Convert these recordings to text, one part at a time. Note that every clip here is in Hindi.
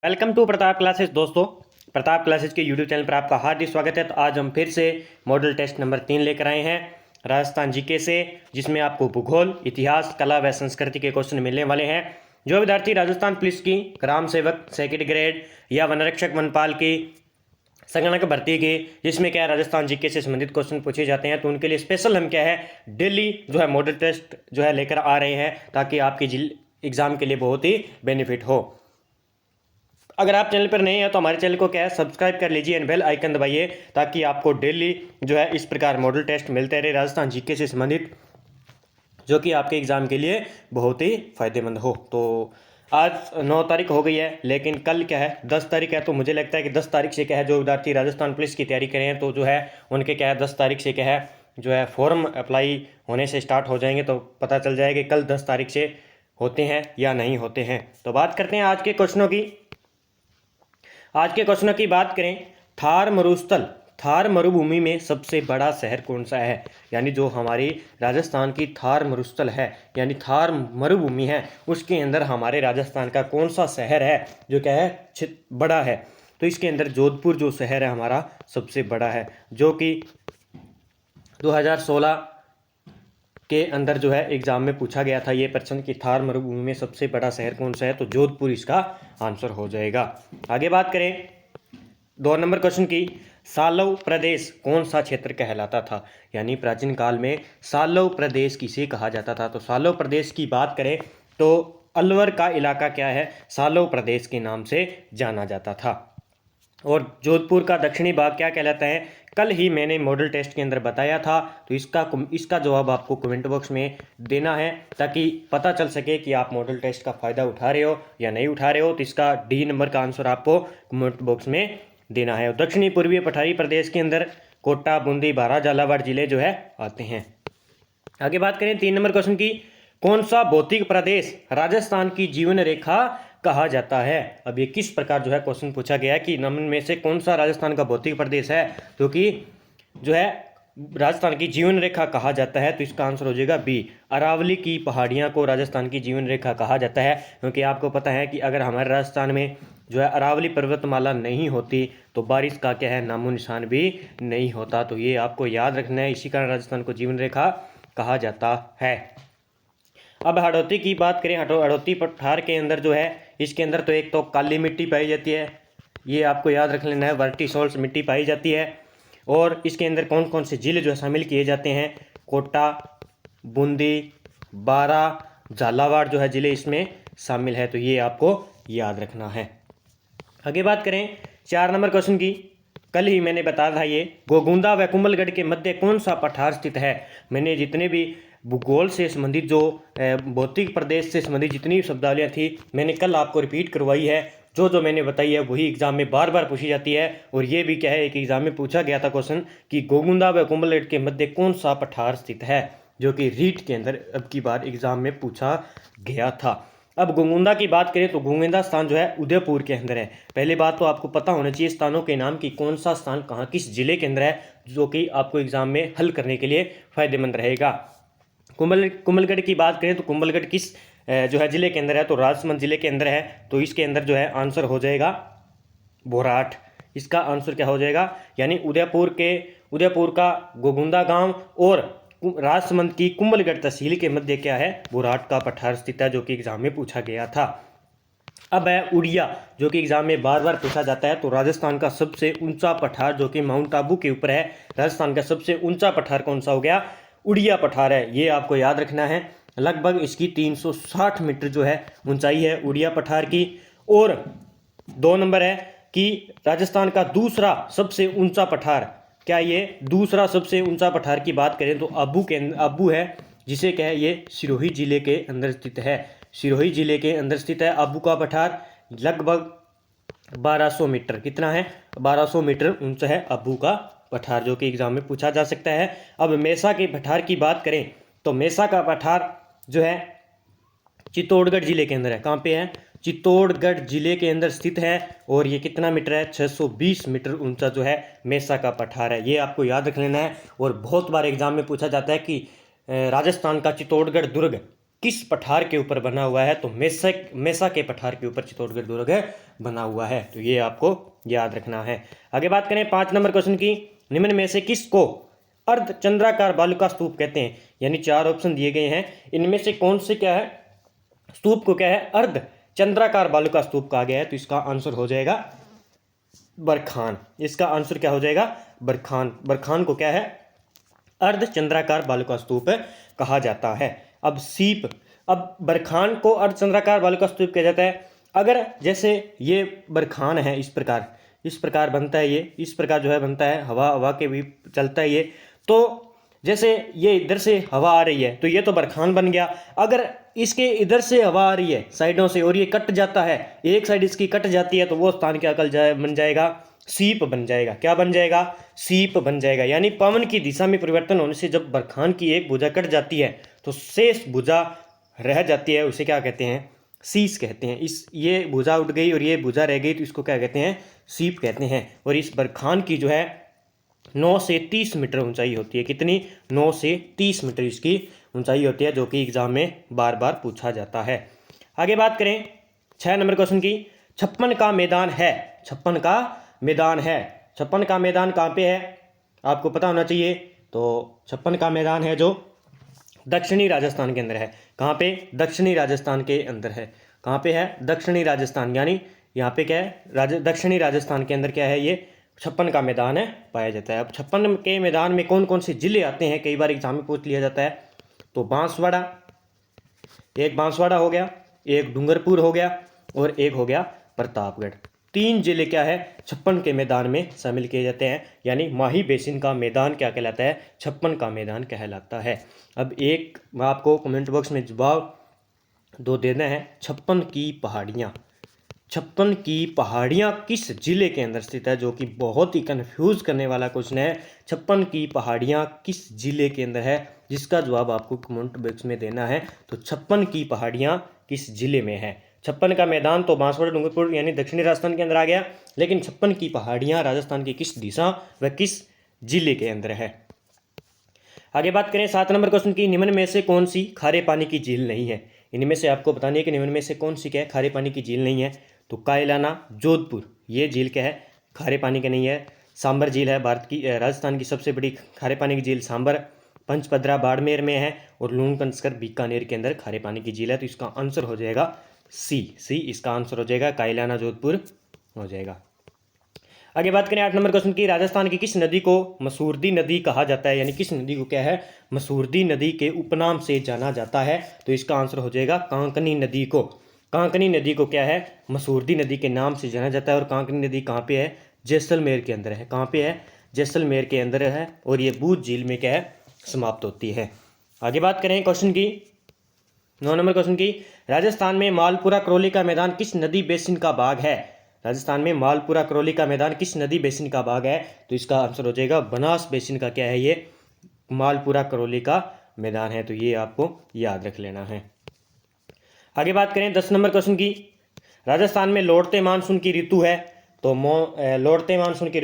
Welcome to Pratap classes. दोस्तों, प्रताप क्लासेस के यूट्यूब चैनल पर आपका हार्दिक स्वागत है। तो आज हम फिर से मॉडल टेस्ट नंबर 3 लेकर आए हैं राजस्थान जीके से, जिसमें आपको भूगोल, इतिहास, कला व संस्कृति के क्वेश्चन मिलने वाले हैं। जो विद्यार्थी राजस्थान पुलिस की, ग्राम सेवक सेकंड ग्रेड या वनरक्षक वनपाल की, संगणक भर्ती की, जिसमें क्या है राजस्थान जीके से संबंधित क्वेश्चन पूछे जाते हैं, तो उनके लिए स्पेशल हम क्या है डेली जो है मॉडल टेस्ट जो है लेकर आ रहे हैं, ताकि आपकी एग्जाम के लिए बहुत ही बेनिफिट हो। अगर आप चैनल पर नए हैं तो हमारे चैनल को क्या है सब्सक्राइब कर लीजिए एंड बेल आइकन दबाइए, ताकि आपको डेली जो है इस प्रकार मॉडल टेस्ट मिलते रहे राजस्थान जीके से संबंधित, जो कि आपके एग्ज़ाम के लिए बहुत ही फ़ायदेमंद हो। तो आज 9 तारीख हो गई है, लेकिन कल क्या है 10 तारीख है। तो मुझे लगता है कि 10 तारीख से क्या है जो विद्यार्थी राजस्थान पुलिस की तैयारी करें हैं, तो जो है उनके क्या है 10 तारीख से क्या है जो है फॉर्म अप्लाई होने से स्टार्ट हो जाएंगे। तो पता चल जाएगा कि कल 10 तारीख से होते हैं या नहीं होते हैं। तो बात करते हैं आज के क्वेश्चनों की। आज के क्वेश्चनों की बात करें, थार मरुस्थल, थार मरुभूमि में सबसे बड़ा शहर कौन सा है? यानी जो हमारी राजस्थान की थार मरुस्थल है, यानी थार मरुभूमि है, उसके अंदर हमारे राजस्थान का कौन सा शहर है जो क्या है बड़ा है? तो इसके अंदर जोधपुर जो शहर है हमारा सबसे बड़ा है, जो कि 2016 के अंदर जो है एग्जाम में पूछा गया था ये प्रश्न कि थार मरुभूमि में सबसे बड़ा शहर कौन सा है, तो जोधपुर इसका आंसर हो जाएगा। आगे बात करें 2 नंबर क्वेश्चन की, सालव प्रदेश कौन सा क्षेत्र कहलाता था? यानी प्राचीन काल में सालव प्रदेश किसे कहा जाता था? तो सालव प्रदेश की बात करें तो अलवर का इलाका क्या है सालव प्रदेश के नाम से जाना जाता था। और जोधपुर का दक्षिणी भाग क्या कहलाता है? कल ही मैंने मॉडल टेस्ट के अंदर बताया था, तो इसका जवाब आपको कमेंट बॉक्स में देना है, ताकि पता चल सके कि आप मॉडल टेस्ट का फ़ायदा उठा रहे हो या नहीं उठा रहे हो। तो इसका डी नंबर का आंसर आपको कमेंट बॉक्स में देना है। दक्षिणी पूर्वी पठारी प्रदेश के अंदर कोटा, बूंदी, बारां, झालावाड़ जिले जो है आते हैं। आगे बात करें 3 नंबर क्वेश्चन की, कौन सा भौतिक प्रदेश राजस्थान की जीवन रेखा कहा जाता है? अब ये किस प्रकार जो है क्वेश्चन पूछा गया है कि निम्न में से कौन सा राजस्थान का भौतिक प्रदेश है जो कि जो है राजस्थान की जीवन रेखा कहा जाता है? तो इसका आंसर हो जाएगा बी, अरावली की पहाड़ियां को राजस्थान की जीवन रेखा कहा जाता है। क्योंकि आपको पता है कि अगर हमारे राजस्थान में जो है अरावली पर्वतमाला नहीं होती तो बारिश का क्या है नामो निशान भी नहीं होता। तो ये आपको याद रखना है, इसी कारण राजस्थान को जीवन रेखा कहा जाता है। अब हड़ौती की बात करें, हड़ौती पठार के अंदर जो है इसके अंदर तो एक तो काली मिट्टी पाई जाती है, ये आपको याद रख लेना है, वर्टिसोल्स मिट्टी पाई जाती है। और इसके अंदर कौन कौन से जिले जो है शामिल किए जाते हैं? कोटा, बूंदी, बारां, झालावाड़ जो है जिले इसमें शामिल है। तो ये आपको याद रखना है। आगे बात करें 4 नंबर क्वेश्चन की, कल ही मैंने बताया था ये गोगुंदा व कुंभलगढ़ के मध्य कौन सा पठार स्थित है? मैंने जितने भी भूगोल से संबंधित जो भौतिक प्रदेश से संबंधित जितनी शब्दावलियाँ थी मैंने कल आपको रिपीट करवाई है। जो जो मैंने बताई है वही एग्जाम में बार बार पूछी जाती है। और ये भी क्या है एक एग्जाम में पूछा गया था क्वेश्चन कि गोगुंदा व कुंभलगढ़ के मध्य कौन सा पठार स्थित है, जो कि रीट के अंदर अब की बार एग्जाम में पूछा गया था। अब गोगुंदा की बात करें तो गोगुंदा स्थान जो है उदयपुर के अंदर है। पहली बात तो आपको पता होना चाहिए स्थानों के नाम की, कौन सा स्थान कहाँ किस जिले के अंदर है, जो कि आपको एग्जाम में हल करने के लिए फायदेमंद रहेगा। कुंभलगढ़ की बात करें तो कुंभलगढ़ किस जो है जिले के अंदर है? तो राजसमंद जिले के अंदर है। तो इसके अंदर जो है आंसर हो जाएगा बोराट, इसका आंसर क्या हो जाएगा? यानी उदयपुर का गोगुंदा गांव और राजसमंद की कुंभलगढ़ तहसील के मध्य क्या है बोराट का पठार स्थित है, जो कि एग्जाम में पूछा गया था। अब है उड़िया, जो कि एग्जाम में बार बार पूछा जाता है। तो राजस्थान का सबसे ऊंचा पठार जो कि माउंट आबू के ऊपर है, राजस्थान का सबसे ऊंचा पठार कौन सा हो गया? उड़िया पठार है। ये आपको याद रखना है। लगभग इसकी 360 मीटर जो है ऊंचाई है उड़िया पठार की। और 2 नंबर है कि राजस्थान का दूसरा सबसे ऊंचा पठार क्या? ये दूसरा सबसे ऊंचा पठार की बात करें तो आबू है, जिसे क्या है ये सिरोही जिले के अंदर स्थित है। सिरोही जिले के अंदर स्थित है आबू का पठार। लगभग 1200 मीटर, कितना है 1200 मीटर ऊंचा है आबू का पठार, जो कि एग्जाम में पूछा जा सकता है। अब मेसा के पठार की बात करें तो मेसा का पठार जो है चित्तौड़गढ़ जिले के अंदर है। कहाँ पे है? चित्तौड़गढ़ जिले के अंदर स्थित है। और ये कितना मीटर है? 620 मीटर ऊंचा जो है मेसा का पठार है। ये आपको याद रख लेना है। और बहुत बार एग्जाम में पूछा जाता है कि राजस्थान का चित्तौड़गढ़ दुर्ग किस पठार के ऊपर बना हुआ है? तो मेसा के पठार के ऊपर चित्तौड़गढ़ दुर्ग बना हुआ है, तो ये आपको याद रखना है। आगे बात करें 5 नंबर क्वेश्चन की, निम्न में से किसको अर्ध चंद्राकार बालुका स्तूप कहते हैं? यानी 4 ऑप्शन दिए गए हैं, इनमें से कौन से क्या है स्तूप को क्या है अर्ध चंद्राकार बालुका स्तूप कहा गया है? तो इसका आंसर हो जाएगा बरखान। इसका आंसर क्या हो जाएगा? बरखान। बरखान को क्या है अर्ध चंद्राकार बालुका स्तूप कहा जाता है। अब बरखान को अर्ध चंद्राकार बालुका स्तूप कहा जाता है अगर जैसे ये बरखान है इस प्रकार बनता है, ये इस प्रकार जो है बनता है, हवा के भी चलता है ये, तो जैसे ये इधर से हवा आ रही है तो ये तो बरखान बन गया। अगर इसके इधर से हवा आ रही है साइडों से और ये कट जाता है, एक साइड इसकी कट जाती है, तो वो स्थान क्या बन जाएगा? सीप बन जाएगा। क्या बन जाएगा? सीप बन जाएगा। यानी पवन की दिशा में परिवर्तन होने से जब बरखान की एक भुजा कट जाती है तो शेष भुजा रह जाती है, उसे क्या कहते हैं? शीश कहते हैं। ये भुजा उठ गई और ये भुजा रह गई तो इसको क्या कहते हैं? सीप कहते हैं। और इस बरखान की जो है 9 से 30 मीटर ऊंचाई होती है। कितनी? 9 से 30 मीटर इसकी ऊंचाई होती है, जो कि एग्जाम में बार बार पूछा जाता है। आगे बात करें 6 नंबर क्वेश्चन की, 56 का मैदान है। 56 का मैदान है। 56 का मैदान कहाँ पे है? आपको पता होना चाहिए। तो 56 का मैदान है जो दक्षिणी राजस्थान के अंदर है। कहाँ पे? दक्षिणी राजस्थान के अंदर है। कहाँ पे है? दक्षिणी राजस्थान। यानी यहाँ पे क्या है? दक्षिणी राजस्थान के अंदर क्या है? ये 56 का मैदान है पाया जाता है। अब 56 के मैदान में कौन कौन से जिले आते हैं? कई बार एग्जाम में पूछ लिया जाता है। तो बांसवाड़ा, एक बांसवाड़ा हो गया, एक डूंगरपुर हो गया और एक हो गया प्रतापगढ़। 3 जिले क्या है 56 के मैदान में शामिल किए जाते हैं। यानी माही बेसिन का मैदान क्या कहलाता है? 56 का मैदान कहलाता है। अब एक आपको कमेंट बॉक्स में जवाब दो देना है। 56 की पहाड़ियाँ, 56 की पहाड़ियाँ किस जिले के अंदर स्थित है? जो कि बहुत ही कंफ्यूज करने वाला क्वेश्चन है। 56 की पहाड़ियाँ किस जिले के अंदर है, जिसका जवाब आपको कमेंट बॉक्स में देना है। तो 56 की पहाड़ियाँ किस जिले में है? 56 का मैदान तो बांसवाड़ा डूंगरपुर यानी दक्षिणी राजस्थान के अंदर आ गया, लेकिन 56 की पहाड़ियाँ राजस्थान की किस दिशा व किस जिले के अंदर है? आगे बात करें 7 नंबर क्वेश्चन की, निम्न में से कौन सी खारे पानी की झील नहीं है? इनमें से आपको बतानी है कि निम्न में से कौन सी क्या है खारे पानी की झील नहीं है? तो कायलाना, जोधपुर, ये झील क्या है? खारे पानी की नहीं है। सांबर झील है राजस्थान की सबसे बड़ी खारे पानी की झील सांबर, पंचपदरा बाड़मेर में है और लूणकंसकर बीकानेर के अंदर खारे पानी की झील है। तो इसका आंसर हो जाएगा सी इसका आंसर हो जाएगा, कायलाना जोधपुर हो जाएगा। आगे बात करें 8 नंबर क्वेश्चन की, राजस्थान की किस नदी को मसूरदी नदी कहा जाता है? यानी किस नदी को क्या है मसूरदी नदी के उपनाम से जाना जाता है? तो इसका आंसर हो जाएगा कांकनी नदी को। कांकनी नदी को क्या है मसूरदी नदी के नाम से जाना जाता है। और कांकनी नदी कहाँ पे है? जैसलमेर के अंदर है। कहाँ पे है? जैसलमेर के अंदर है और ये बूंद झील में क्या है समाप्त होती है। आगे बात करें क्वेश्चन की 9 नंबर क्वेश्चन की, राजस्थान में मालपुरा करौली का मैदान किस नदी बेसिन का भाग है? राजस्थान में मालपुरा करौली का मैदान किस नदी बेसिन का भाग है? तो इसका आंसर हो जाएगा बनास बेसिन का क्या है ये मालपुरा करौली का मैदान है। तो ये आपको याद रख लेना है। आगे बात करें 10 नंबर क्वेश्चन की, राजस्थान में लौटते मानसून की ऋतु है। तो लौटते मानसून की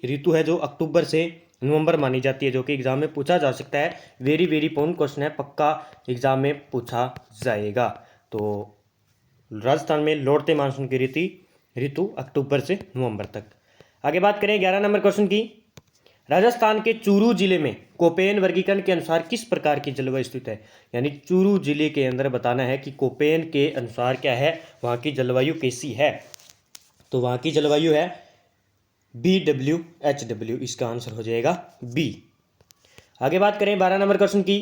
ऋतु है जो अक्टूबर से नवंबर मानी जाती है, जो कि एग्जाम में पूछा जा सकता है। वेरी वेरी इंपॉर्टेंट क्वेश्चन है, पक्का एग्जाम में पूछा जाएगा। तो राजस्थान में लौटते मानसून की ऋतु अक्टूबर से नवंबर तक। आगे बात करें 11 नंबर क्वेश्चन की, राजस्थान के चूरू जिले में कोपेन वर्गीकरण के अनुसार किस प्रकार की जलवायु स्थित है? यानी चूरू जिले के अंदर बताना है कि कोपेन के अनुसार क्या है वहाँ की जलवायु कैसी है। तो वहाँ की जलवायु है BWHW, इसका आंसर हो जाएगा बी। आगे बात करें 12 नंबर क्वेश्चन की,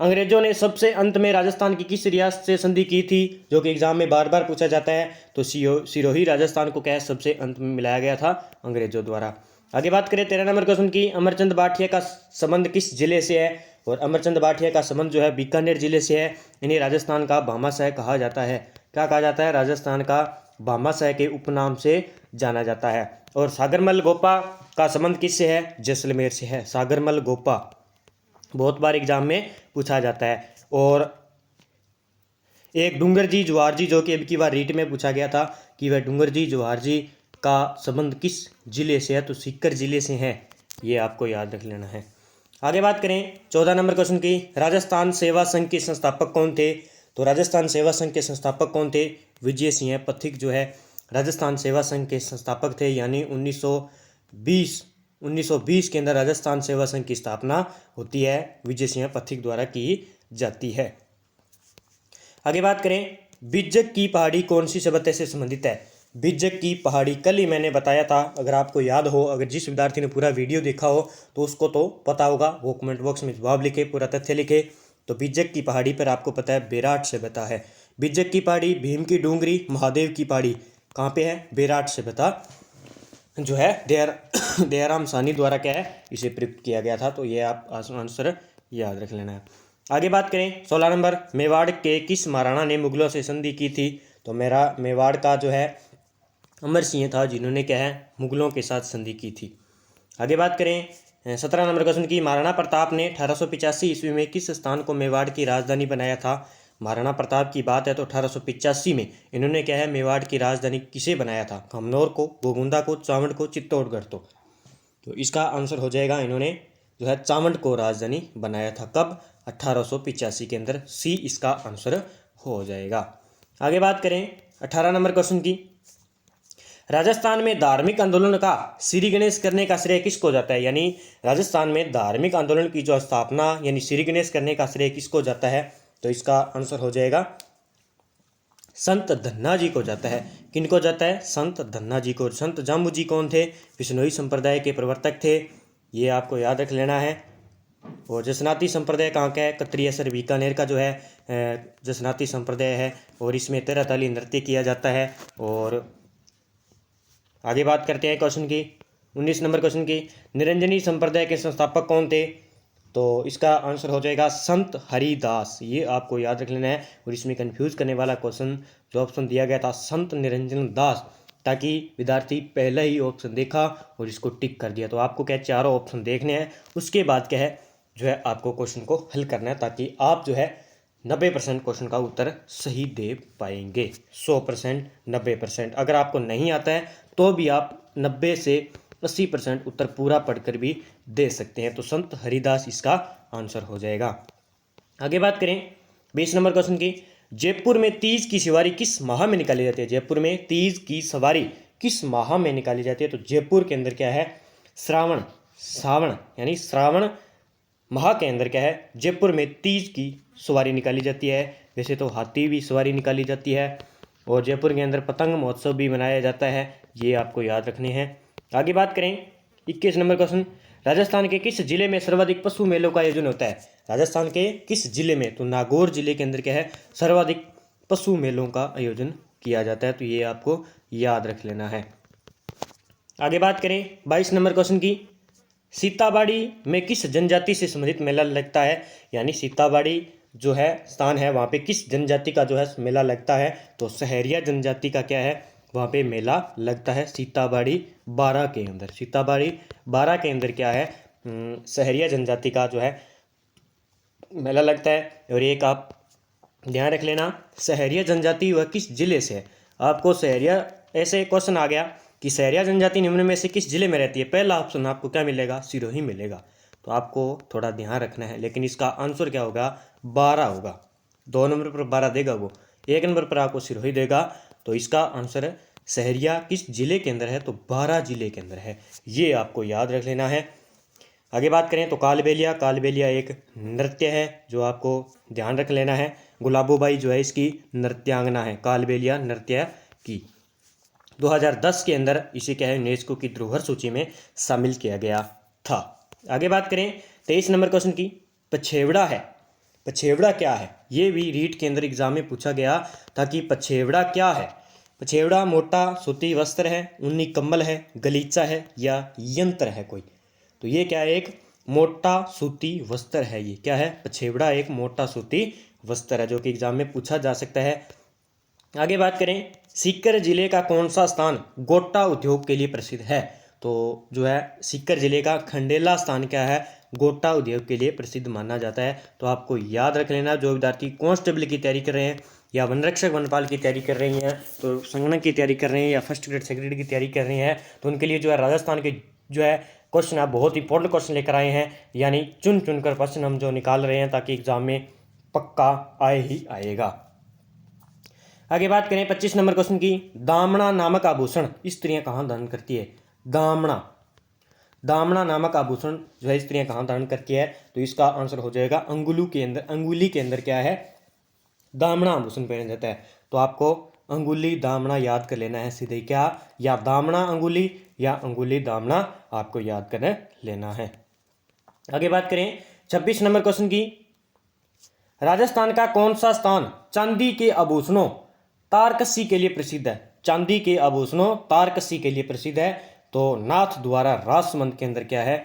अंग्रेजों ने सबसे अंत में राजस्थान की किस रियासत से संधि की थी? जो कि एग्जाम में बार बार पूछा जाता है। तो सिरोही राजस्थान को क्या है सबसे अंत में मिलाया गया था अंग्रेजों द्वारा। आगे बात करें 13 नंबर क्वेश्चन की, अमरचंद भाटिया का संबंध किस जिले से है? और अमरचंद भाटिया का संबंध जो है बीकानेर जिले से है। इन्हें राजस्थान का भामाशाह कहा जाता है। क्या कहा जाता है? राजस्थान का भामाशाह के उपनाम से जाना जाता है। और सागरमल गोपा का संबंध किससे है? जैसलमेर से है। सागरमल गोपा बहुत बार एग्जाम में पूछा जाता है। और एक डूंगरजी जवाहरजी जो कि अब की बार रीट में पूछा गया था कि वह डूंगरजी जवाहरजी का संबंध किस जिले से है? तो सीकर जिले से है, ये आपको याद रख लेना है। आगे बात करें 14 नंबर क्वेश्चन की, राजस्थान सेवा संघ के संस्थापक कौन थे? तो राजस्थान सेवा संघ के संस्थापक कौन थे? विजय सिंह पथिक जो है राजस्थान सेवा संघ के संस्थापक थे, यानी 1920 के अंदर राजस्थान सेवा संघ की स्थापना होती है, विजय सिंह पथिक द्वारा की जाती है। आगे बात करें, बिज्जक की पहाड़ी कौन सी सभ्यता से संबंधित है? बिज्जक की पहाड़ी कल ही मैंने बताया था, अगर आपको याद हो, अगर जिस विद्यार्थी ने पूरा वीडियो देखा हो तो उसको तो पता होगा, वो कमेंट बॉक्स में जवाब लिखे, पूरा तथ्य लिखे। तो बिज्जक की पहाड़ी पर आपको पता है बेराट सभ्यता है। बिज्जक की पहाड़ी, भीम की डूंगरी, महादेव की पहाड़ी कहाँ पे है? बेराट सभ्यता जो है दयाराम साहनी द्वारा क्या है इसे प्रयुक्त किया गया था। तो ये आप आंसर याद रख लेना है। आगे बात करें 16 नंबर, मेवाड़ के किस महाराणा ने मुगलों से संधि की थी? तो मेरा मेवाड़ का जो है अमर सिंह था, जिन्होंने क्या है मुगलों के साथ संधि की थी। आगे बात करें 17 नंबर क्वेश्चन की, महाराणा प्रताप ने 1885 ईस्वी में किस स्थान को मेवाड़ की राजधानी बनाया था? महाराणा प्रताप की बात है तो 1885 में इन्होंने क्या है मेवाड़ की राजधानी किसे बनाया था? खमनौर को, गोगुंदा को, चावंड को, चित्तौड़गढ़ को। तो इसका आंसर हो जाएगा, इन्होंने जो है चावंड को राजधानी बनाया था। कब? 1885 के अंदर। सी इसका आंसर हो जाएगा। आगे बात करें 18 नंबर क्वेश्चन की, राजस्थान में धार्मिक आंदोलन का श्री गणेश करने का श्रेय किसको जाता है? यानी राजस्थान में धार्मिक आंदोलन की जो स्थापना यानी श्री गणेश करने का श्रेय किसको जाता है? तो इसका आंसर हो जाएगा संत धन्ना जी को जाता है। किनको जाता है? संत धन्ना जी को। संत जाम्बू जी कौन थे? बिश्नोई संप्रदाय के प्रवर्तक थे, ये आपको याद रख लेना है। और जसनाती संप्रदाय कहाँ का है? कतरियासर बीकानेर का जो है जसनाती संप्रदाय है, और इसमें 13 ताली नृत्य किया जाता है। और आगे बात करते हैं क्वेश्चन की 19 नंबर क्वेश्चन की, निरंजनी संप्रदाय के संस्थापक कौन थे? तो इसका आंसर हो जाएगा संत हरिदास। ये आपको याद रख लेना है। और इसमें कंफ्यूज करने वाला क्वेश्चन जो ऑप्शन दिया गया था संत निरंजन दास, ताकि विद्यार्थी पहले ही ऑप्शन देखा और इसको टिक कर दिया। तो आपको क्या चारों ऑप्शन देखने हैं, उसके बाद क्या है जो है आपको क्वेश्चन को हल करना है, ताकि आप जो है 90% क्वेश्चन का उत्तर सही दे पाएंगे। 100% 90%। अगर आपको नहीं आता है तो भी आप 90 से 80% उत्तर पूरा पढ़कर भी दे सकते हैं। तो संत हरिदास इसका आंसर हो जाएगा। आगे बात करें 20 नंबर क्वेश्चन की, जयपुर में तीज की सवारी किस माह में निकाली जाती है? जयपुर में तीज की सवारी किस माह में निकाली जाती है? तो जयपुर के अंदर क्या है सावण यानी श्रावण माह के अंदर क्या है जयपुर में तीज की सवारी निकाली जाती है। वैसे तो हाथी भी सवारी निकाली जाती है, और जयपुर के अंदर पतंग महोत्सव भी मनाया जाता है, ये आपको याद रखने हैं। आगे बात करें 21 नंबर क्वेश्चन, राजस्थान के किस जिले में सर्वाधिक पशु मेलों का आयोजन होता है? राजस्थान के किस जिले में? तो नागौर जिले के अंदर क्या है सर्वाधिक पशु मेलों का आयोजन किया जाता है। तो ये आपको याद रख लेना है। आगे बात करें 22 नंबर क्वेश्चन की, सीताबाड़ी में किस जनजाति से संबंधित मेला लगता है? यानी सीताबाड़ी जो है स्थान है वहाँ पे किस जनजाति का जो है मेला लगता है? तो सहरिया जनजाति का क्या है वहाँ पे मेला लगता है सीताबाड़ी 12 के अंदर। सीताबाड़ी 12 के अंदर क्या है सहरिया जनजाति का जो है मेला लगता है। और एक आप ध्यान रख लेना, सहरिया जनजाति वह किस जिले से है? आपको सहरिया ऐसे क्वेश्चन आ गया कि सहरिया जनजाति निम्न में से किस जिले में रहती है? पहला ऑप्शन आपको क्या मिलेगा? सिरोही मिलेगा। तो आपको थोड़ा ध्यान रखना है, लेकिन इसका आंसर क्या होगा? 12 होगा। 2 नंबर पर 12 देगा वो, 1 नंबर पर आपको सिरोही देगा। तो इसका आंसर सहरिया किस जिले के अंदर है? तो 12 जिले के अंदर है, ये आपको याद रख लेना है। आगे बात करें तो कालबेलिया एक नृत्य है जो आपको ध्यान रख लेना है। गुलाबोबाई जो है इसकी नृत्यांगना है, कालबेलिया नृत्य की। 2010 के अंदर इसे क्या है यूनेस्को की धरोहर सूची में शामिल किया गया था। आगे बात करें 23 नंबर क्वेश्चन की, पछेवड़ा है। पछेवड़ा क्या है? ये भी रीट के अंदर एग्जाम में पूछा गया था कि पछेवड़ा क्या है। पछेवड़ा मोटा सूती वस्त्र है, ऊनी कम्बल है, गलीचा है या यंत्र है कोई? तो ये क्या है? एक मोटा सूती वस्त्र है। ये क्या है? पछेवड़ा एक मोटा सूती वस्त्र है, जो कि एग्जाम में पूछा जा सकता है। आगे बात करें सीकर जिले का कौन सा स्थान गोटा उद्योग के लिए प्रसिद्ध है? तो जो है सीकर जिले का खंडेला स्थान क्या है? गोटा उद्योग के लिए प्रसिद्ध माना जाता है। तो आपको याद रख लेना, जो विद्यार्थी कांस्टेबल की तैयारी कर रहे हैं या वनरक्षक वनपाल की तैयारी कर रही हैं, तो संगणक की तैयारी कर रहे हैं या फर्स्ट ग्रेड सेकेंड ग्रेड की तैयारी कर रही हैं, तो उनके लिए जो है राजस्थान के जो है क्वेश्चन आप बहुत इंपॉर्टेंट क्वेश्चन लेकर आए हैं, यानी चुन चुन कर क्वेश्चन हम जो निकाल रहे हैं ताकि एग्जाम में पक्का आए ही आएगा। आगे बात करें 25 नंबर क्वेश्चन की। दामना नामक आभूषण स्त्रियां कहाँ धारण करती है? दामना, दामना नामक आभूषण जो है स्त्रियां कहाँ धारण करती है? तो इसका आंसर हो जाएगा अंगुली के अंदर। अंगुली के अंदर क्या है? दामना आभूषण पहना जाता है। तो आपको अंगुली दामना याद कर लेना है सीधे, क्या या दामना अंगुली या अंगुली दामना आपको याद कर लेना है। आगे बात करें 26 नंबर क्वेश्चन की। राजस्थान का कौन सा स्थान चांदी के आभूषणों तारकसी के लिए प्रसिद्ध है? चांदी के आभूषणों तारकसी के लिए प्रसिद्ध है। तो नाथ द्वारा राजसमंद के अंदर क्या है?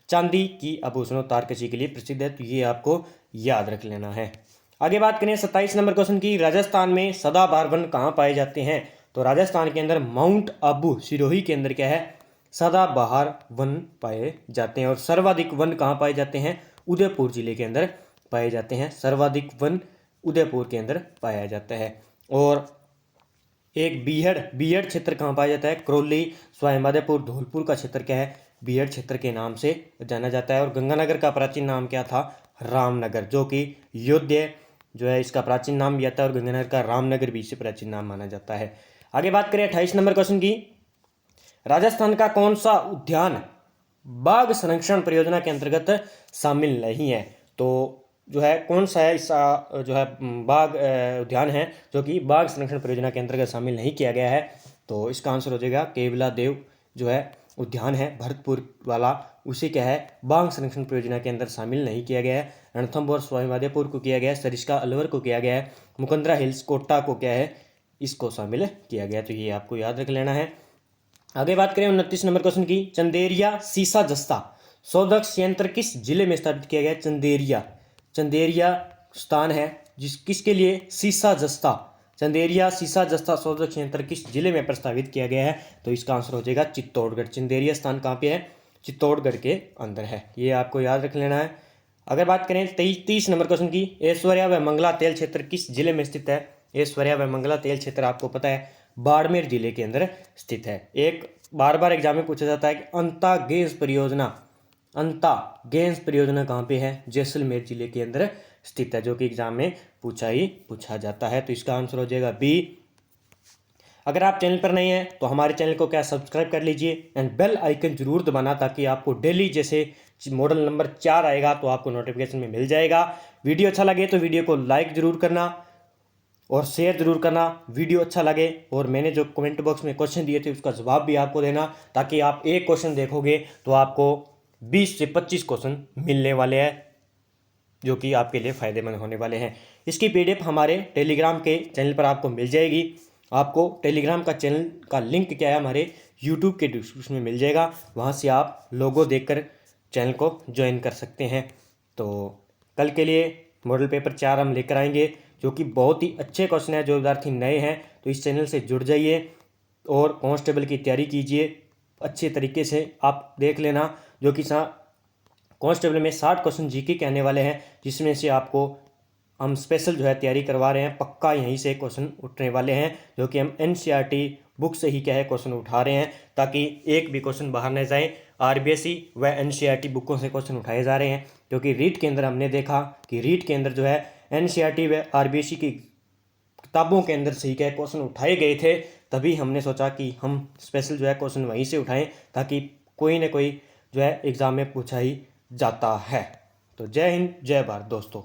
चांदी की आभूषणों तारकसी के लिए प्रसिद्ध है। तो ये आपको याद रख लेना है। आगे बात करें 27 नंबर क्वेश्चन की। राजस्थान में सदाबहार वन कहाँ पाए जाते हैं? तो राजस्थान के अंदर माउंट आबू सिरोही के अंदर क्या है? सदाबहार वन पाए जाते हैं। और सर्वाधिक वन कहाँ पाए जाते हैं? उदयपुर जिले के अंदर पाए जाते हैं। सर्वाधिक वन उदयपुर के अंदर पाया जाता है। और एक बीहड़ क्षेत्र कहाँ पाया जाता है? करौली, सवाईमाधोपुर, धौलपुर का क्षेत्र क्या है? बीहड़ क्षेत्र के नाम से जाना जाता है। और गंगानगर का प्राचीन नाम क्या था? रामनगर, जो कि योध्या जो है इसका प्राचीन नाम भी आता है और गंगानगर का रामनगर भी इससे प्राचीन नाम माना जाता है। आगे बात करें 28 नंबर क्वेश्चन की। राजस्थान का कौन सा उद्यान बाघ संरक्षण परियोजना के अंतर्गत शामिल नहीं है? तो जो है कौन सा है इसका जो है बाघ उद्यान है जो कि बाघ संरक्षण परियोजना के अंतर्गत शामिल नहीं किया गया है? तो इसका आंसर हो जाएगा केवला देव जो है उद्यान है भरतपुर वाला, उसे क्या है बाघ संरक्षण परियोजना के अंदर शामिल नहीं किया गया है। रणथंभौर सवाईमाधोपुर को किया गया है, सरिस्का अलवर को किया गया है, मुकंदरा हिल्स कोटा को क्या है इसको शामिल किया गया। तो ये आपको याद रख लेना है। आगे बात करें 29 नंबर क्वेश्चन की। चंदेरिया सीसा जस्ता शोधक संयंत्र किस जिले में स्थापित किया गया? चंदेरिया स्थान है किसके लिए? सीसा जस्ता। चंदेरिया सीसा जस्ता शोधक संयंत्र किस जिले में प्रस्तावित किया गया है? तो इसका आंसर हो जाएगा चित्तौड़गढ़। चंदेरिया स्थान कहाँ पे है? चित्तौड़गढ़ के अंदर है। ये आपको याद रख लेना है। अगर बात करें 30 नंबर क्वेश्चन की। ऐश्वर्या व मंगला तेल क्षेत्र किस जिले में स्थित है? ऐश्वर्या व मंगला तेल क्षेत्र आपको पता है बाड़मेर जिले के अंदर स्थित है। एक बार एग्जाम में पूछा जाता है कि अंता गैस परियोजना कहाँ पे है? जैसलमेर जिले के अंदर स्थित है, जो कि एग्जाम में पूछा जाता है। तो इसका आंसर हो जाएगा बी। अगर आप चैनल पर नहीं हैं तो हमारे चैनल को क्या सब्सक्राइब कर लीजिए एंड बेल आइकन जरूर दबाना, ताकि आपको डेली जैसे मॉडल नंबर 4 आएगा तो आपको नोटिफिकेशन में मिल जाएगा। वीडियो अच्छा लगे तो वीडियो को लाइक जरूर करना और शेयर जरूर करना। वीडियो अच्छा लगे और मैंने जो कमेंट बॉक्स में क्वेश्चन दिए थे उसका जवाब भी आपको देना, ताकि आप एक क्वेश्चन देखोगे तो आपको 20 से 25 क्वेश्चन मिलने वाले हैं, जो कि आपके लिए फ़ायदेमंद होने वाले हैं। इसकी PDF हमारे टेलीग्राम के चैनल पर आपको मिल जाएगी। आपको टेलीग्राम का चैनल का लिंक क्या है हमारे यूट्यूब के डिस्क्रिप्शन में मिल जाएगा, वहाँ से आप लोगो देखकर चैनल को ज्वाइन कर सकते हैं। तो कल के लिए मॉडल पेपर 4 हम लेकर आएंगे, जो कि बहुत ही अच्छे क्वेश्चन है। जो विद्यार्थी नए हैं तो इस चैनल से जुड़ जाइए और कांस्टेबल की तैयारी कीजिए अच्छे तरीके से। आप देख लेना जो कि कांस्टेबल में 60 क्वेश्चन जीके के आने वाले हैं, जिसमें से आपको हम स्पेशल जो है तैयारी करवा रहे हैं। पक्का यहीं से क्वेश्चन उठने वाले हैं, जो कि हम NCERT बुक से ही क्या है क्वेश्चन उठा रहे हैं, ताकि एक भी क्वेश्चन बाहर न जाए। RBSE व NCERT बुकों से क्वेश्चन उठाए जा रहे हैं, क्योंकि रीट के अंदर हमने देखा कि रीट के अंदर जो है NCERT व RBSE की किताबों के अंदर से ही क्या क्वेश्चन उठाए गए थे। तभी हमने सोचा कि हम स्पेशल जो है क्वेश्चन वहीं से उठाएं, ताकि कोई ना कोई जो है एग्ज़ाम में पूछा ही जाता है। तो जय हिंद, जय भारत दोस्तों।